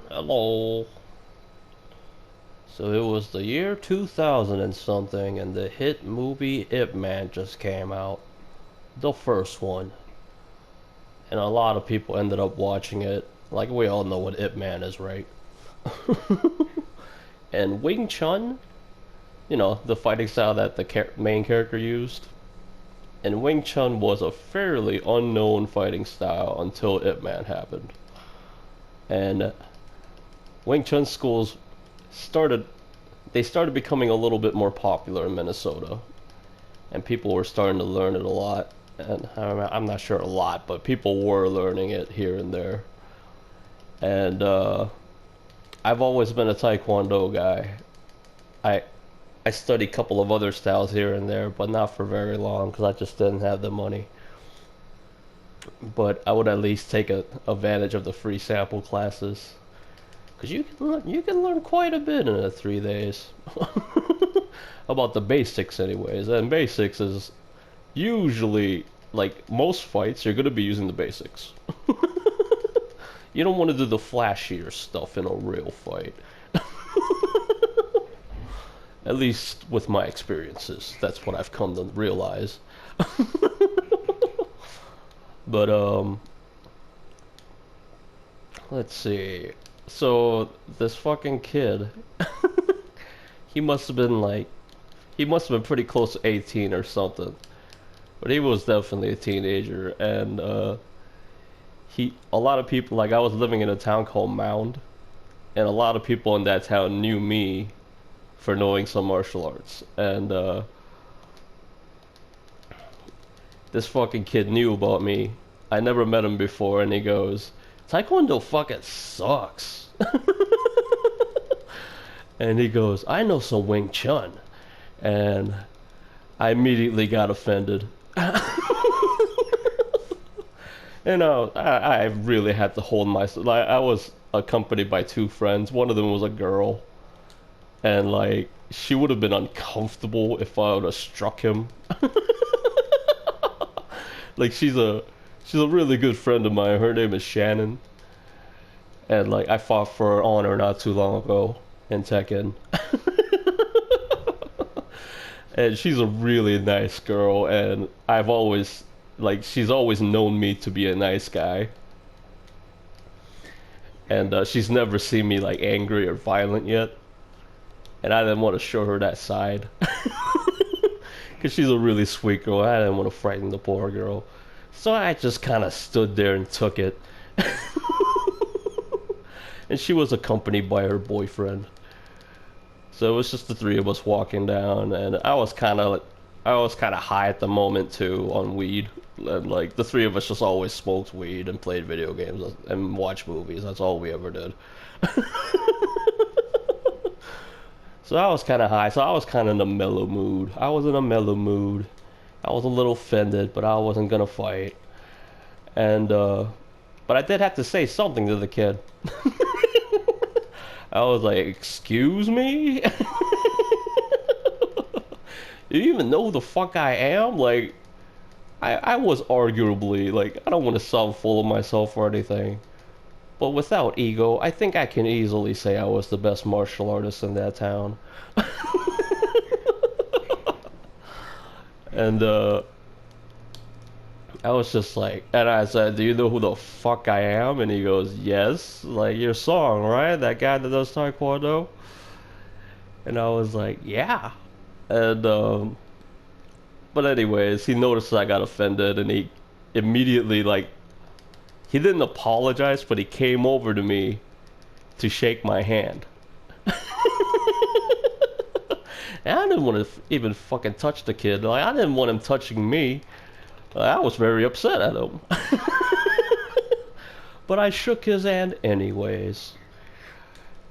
Hello. So it was the year 2000 and something, and the hit movie Ip Man just came out. The first one. And a lot of people ended up watching it. Like, we all know what Ip Man is, right? And Wing Chun, the fighting style that the main character used. And Wing Chun was a fairly unknown fighting style until Ip Man happened. And Wing Chun schools started they started becoming a little bit more popular in Minnesota, and people were starting to learn it a lot. And I'm not sure a lot, but people were learning it here and there. And I've always been a Taekwondo guy. I I studied a couple of other styles here and there, but not for very long because I just didn't have the money. But I would at least take advantage of the free sample classes. Because you can learn quite a bit in 3 days. About the basics anyways. And basics is usually, like most fights, you're going to be using the basics. You don't want to do the flashier stuff in a real fight. At least with my experiences. That's what I've come to realize. But, let's see. So, this fucking kid, he must have been like, he must have been pretty close to 18 or something. But he was definitely a teenager, and, a lot of people, like, I was living in a town called Mound, and a lot of people in that town knew me for knowing some martial arts. And, this fucking kid knew about me. I never met him before, and he goes, Taekwondo fucking sucks. And he goes, I know some Wing Chun. And I immediately got offended. I really had to hold myself. Like, I was accompanied by two friends. One of them was a girl. And, like, she would have been uncomfortable if I would have struck him. Like, she's a really good friend of mine. Her name is Shannon. And, like, I fought for her honor not too long ago in Tekken. And she's a really nice girl, and I've always, like, she's always known me to be a nice guy. And she's never seen me, like, angry or violent yet. And I didn't want to show her that side. Because she's a really sweet girl. I didn't want to frighten the poor girl. So I just kind of stood there and took it. And she was accompanied by her boyfriend. So it was just the three of us walking down, and I was kind of high at the moment too on weed. And like the three of us just always smoked weed and played video games and watched movies. That's all we ever did. So I was kind of high. So I was kind of in a mellow mood. I was in a mellow mood. I was a little offended, but I wasn't gonna fight. And but I did have to say something to the kid. I was like, excuse me? You even know who the fuck I am? Like, I was arguably, like, I don't want to sound full of myself or anything, but without ego, I think I can easily say I was the best martial artist in that town. And, I was just like, and I said, do you know who the fuck I am? And he goes, yes, like your song, right? That guy that does Taekwondo? And I was like, yeah. And, but anyways, he noticed I got offended, and he immediately, like, he didn't apologize, but he came over to me to shake my hand. And I didn't want to even fucking touch the kid. Like, I didn't want him touching me. I was very upset at him. But I shook his hand anyways.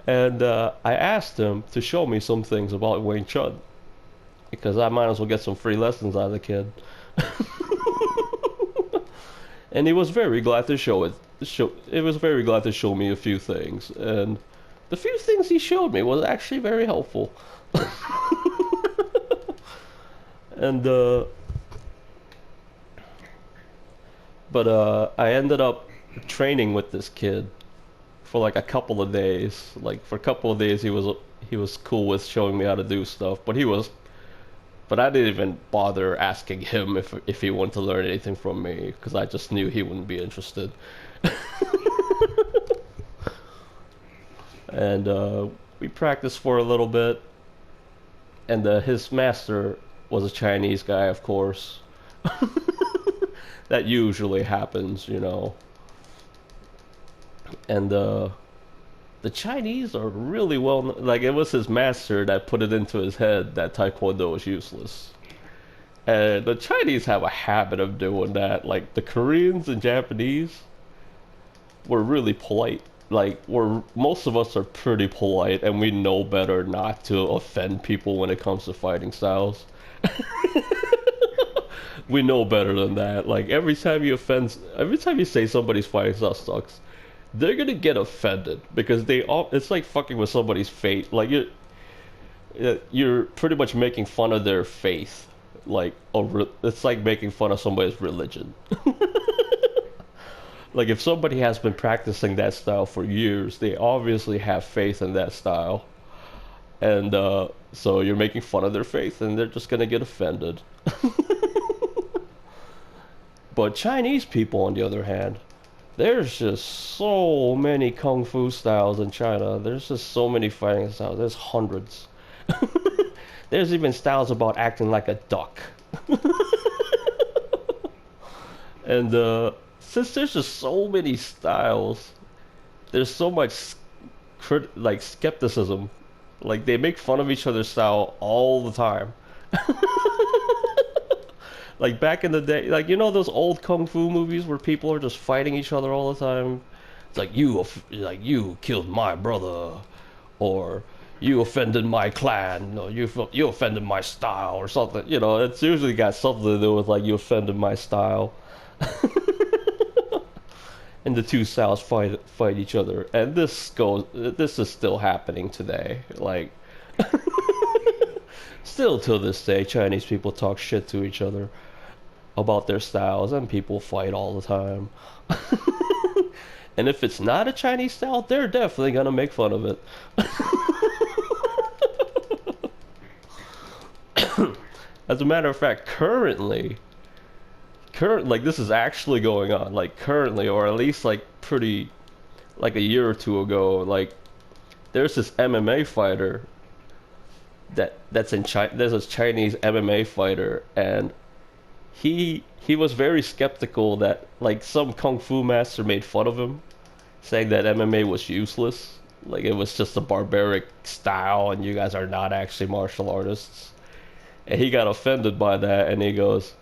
And I asked him to show me some things about Wing Chun. Because I might as well get some free lessons out of the kid. And he was very glad to show it. It was very glad to show me a few things. And the few things he showed me was actually very helpful. And but I ended up training with this kid, for like a couple of days. Like for a couple of days, he was cool with showing me how to do stuff, but I didn't even bother asking him if he wanted to learn anything from me because I just knew he wouldn't be interested. And we practiced for a little bit, and his master was a Chinese guy, of course. That usually happens, you know. And the Chinese are really well, like it was his master that put it into his head that Taekwondo is useless. And the Chinese have a habit of doing that. Like the Koreans and Japanese were really polite. Like most of us are pretty polite and we know better not to offend people when it comes to fighting styles. We know better than that. Like every time you say somebody's fighting style sucks, they're gonna get offended because it's like fucking with somebody's faith. Like you're pretty much making fun of their faith. Like it's like making fun of somebody's religion. Like if somebody has been practicing that style for years, they obviously have faith in that style. And so you're making fun of their faith and they're just gonna get offended. But Chinese people, on the other hand, there's just so many kung fu styles in China. There's just so many fighting styles. There's hundreds. There's even styles about acting like a duck. And since there's just so many styles, there's so much like skepticism. Like they make fun of each other's style all the time. Like back in the day, like you know those old kung fu movies where people are just fighting each other all the time. It's like you killed my brother, or you offended my clan, or you offended my style, or something. You know, it's usually got something to do with like you offended my style. And the two styles fight each other, and this is still happening today. Like, still to this day, Chinese people talk shit to each other about their styles, and people fight all the time. And if it's not a Chinese style, they're definitely gonna make fun of it. As a matter of fact, like this is actually going on. Like currently, or at least like like a year or two ago, like there's this MMA fighter that's in China. There's this Chinese MMA fighter, and he was very skeptical that like some kung fu master made fun of him, saying that MMA was useless. Like it was just a barbaric style, and you guys are not actually martial artists. And he got offended by that, and he goes,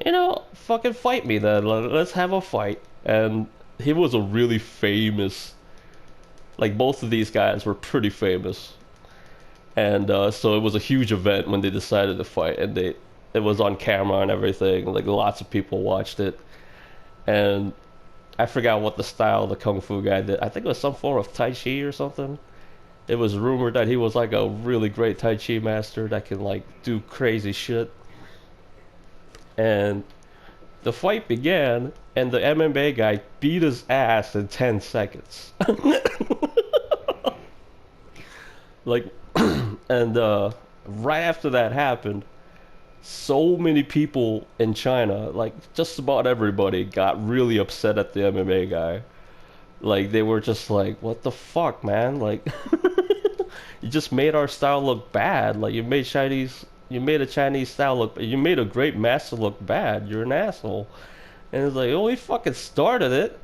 you know, fucking fight me then. Let's have a fight. And he was a really famous, like both of these guys were pretty famous. And so it was a huge event when they decided to fight, and it was on camera and everything. Like lots of people watched it. And I forgot what the style the kung fu guy did. I think it was some form of Tai Chi or something. It was rumored that he was like a really great Tai Chi master that can like do crazy shit. And the fight began, and the MMA guy beat his ass in 10 seconds. Like, and right after that happened, so many people in China, like just about everybody, got really upset at the MMA guy. Like they were just like, "What the fuck, man? Like, you just made our style look bad. Like you made a Chinese style look. You made a great master look bad. You're an asshole." And it's like, "Oh, he fucking started it."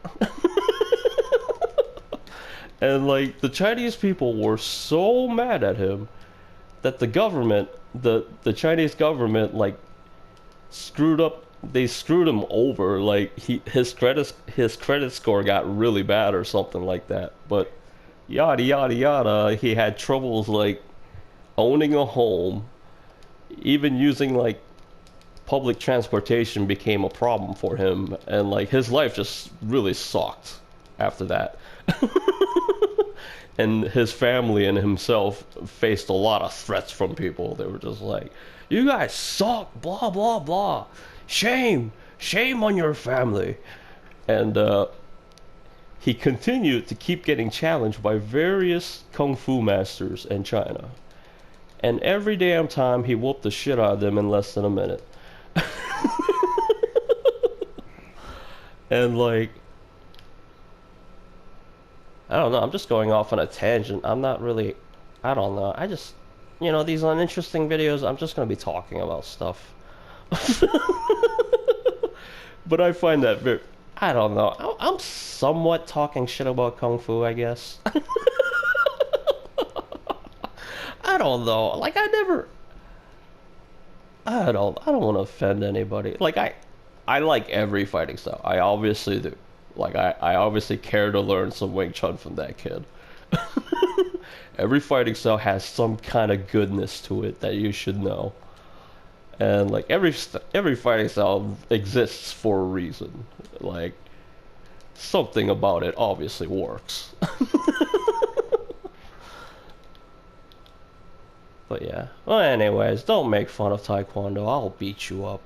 And like the Chinese people were so mad at him that the government, the Chinese government, like screwed up. They screwed him over. Like his credit score got really bad or something like that. But yada yada yada, he had troubles like owning a home. Even using like public transportation became a problem for him, and like his life just really sucked after that. And his family and himself faced a lot of threats from people. They were just like, "You guys suck, blah blah blah, shame on your family." And he continued to keep getting challenged by various kung fu masters in China. And every damn time he whooped the shit out of them in less than a minute. And like, I don't know, I'm just going off on a tangent. I'm not really, I don't know. I just, you know, these uninteresting videos, I'm just going to be talking about stuff. But I find that very, I don't know. I'm somewhat talking shit about Kung Fu, I guess. I don't know. Like, I don't want to offend anybody. Like, I like every fighting style. I obviously do. Like, I obviously care to learn some Wing Chun from that kid. Every fighting style has some kind of goodness to it that you should know. And like every fighting style exists for a reason. Like something about it obviously works. But yeah. Well, anyways, don't make fun of Taekwondo. I'll beat you up.